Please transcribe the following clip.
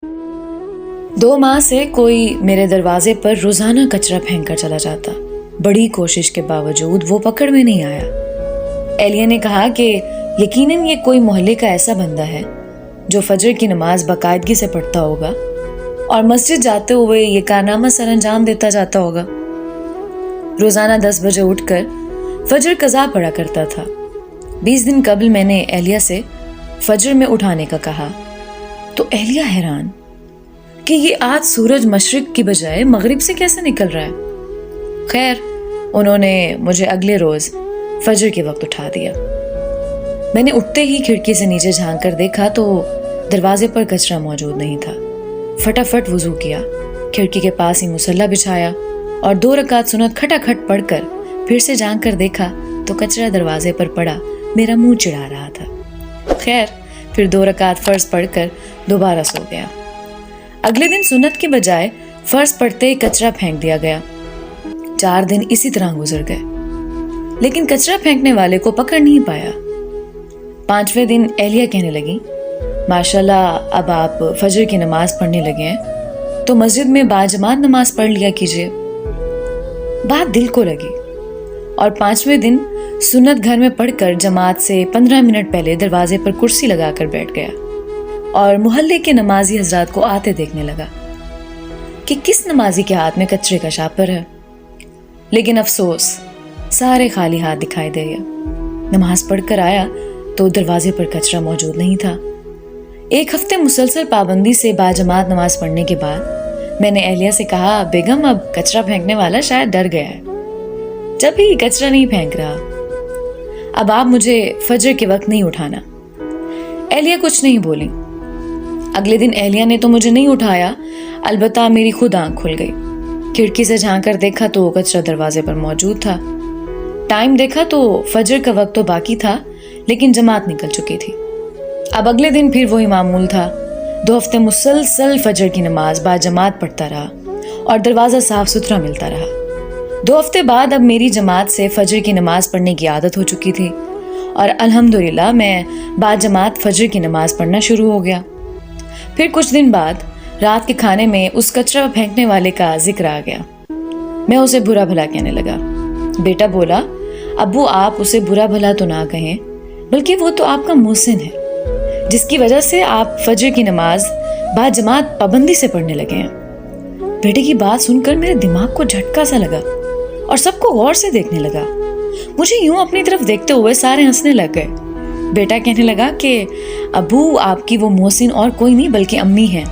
2 माह से कोई मेरे दरवाजे पर रोजाना कचरा फेंक कर चला जाता। बड़ी कोशिश के बावजूद वो पकड़ में नहीं आया। एलिया ने कहा कि यकीनन ये कोई मोहल्ले का ऐसा बंदा है जो फजर की नमाज बाकायदगी से पढ़ता होगा और मस्जिद जाते हुए ये कारनामा सर अंजाम देता जाता होगा। रोजाना 10 बजे उठकर फजर कज़ा पढ़ा करता था। 20 दिन कबल मैंने एलिया से फजर में उठाने का कहा तो एलिया हैरान कि ये आज सूरज मशरिक की बजाय मगरिब से कैसे निकल रहा है। खैर, उन्होंने मुझे अगले रोज फजर के वक्त उठा दिया। मैंने उठते ही खिड़की से नीचे झांक कर देखा तो दरवाजे पर कचरा मौजूद नहीं था। फटाफट वुजू किया, खिड़की के पास ही मुसल्ला बिछाया और 2 रकात सुन्नत खटाखट पढ़कर फिर से झांक कर देखा तो कचरा दरवाजे पर पड़ा मेरा मुंह चिढ़ा रहा था। खैर, फिर 2 रकात फर्ज पढ़कर दोबारा सो गया। अगले दिन सुन्नत के बजाय फर्ज पढ़ते ही कचरा फेंक दिया गया। 4 दिन इसी तरह गुजर गए, लेकिन कचरा फेंकने वाले को पकड़ नहीं पाया। 5वें दिन एलिया कहने लगी, माशाल्लाह अब आप फजर की नमाज पढ़ने लगे हैं तो मस्जिद में बाजमात नमाज पढ़ लिया कीजिए। बात दिल को लगी और 5वें दिन सुन्नत घर में पढ़कर जमात से 15 मिनट पहले दरवाजे पर कुर्सी लगाकर बैठ गया और मोहल्ले के नमाजी हजरात को आते देखने लगा कि किस नमाजी के हाथ में कचरे का शापर है। लेकिन अफसोस, सारे खाली हाथ दिखाई दे गया। नमाज पढ़कर आया तो दरवाजे पर कचरा मौजूद नहीं था। 1 हफ्ते मुसलसल पाबंदी से बाजमात नमाज पढ़ने के बाद मैंने एलिया से कहा, बेगम अब कचरा फेंकने वाला शायद डर गया है, जब भी कचरा नहीं फेंक रहा। अब आप मुझे फजर के वक्त नहीं उठाना। एलिया कुछ नहीं बोली। अगले दिन एलिया ने तो मुझे नहीं उठाया, अलबत्ता मेरी खुद आंख खुल गई। खिड़की से झांक कर देखा तो कचरा दरवाजे पर मौजूद था। टाइम देखा तो फजर का वक्त तो बाकी था, लेकिन जमात निकल चुकी थी। अब अगले दिन फिर वही मामूल था। 2 हफ्ते मुसलसल फजर की नमाज बाजमात पढ़ता रहा और दरवाजा साफ सुथरा मिलता रहा। 2 हफ्ते बाद अब मेरी जमात से फजर की नमाज पढ़ने की आदत हो चुकी थी और अल्हम्दुलिल्लाह मैं बाजमात फजर की नमाज पढ़ना शुरू हो गया। फिर कुछ दिन बाद रात के खाने में उस कचरा फेंकने वाले का जिक्र आ गया। मैं उसे बुरा भला कहने लगा। बेटा बोला, अब्बू आप उसे बुरा भला तो ना कहें, बल्कि वो तो आपका मोहसिन है जिसकी वजह से आप फजर की नमाज बाजमात पाबंदी से पढ़ने लगे हैं। बेटे की बात सुनकर मेरे दिमाग को झटका सा लगा और सबको गौर से देखने लगा। मुझे यूं अपनी तरफ देखते हुए सारे हंसने लग गए। बेटा कहने लगा कि अब्बू आपकी वो मोहसिन और कोई नहीं बल्कि अम्मी हैं।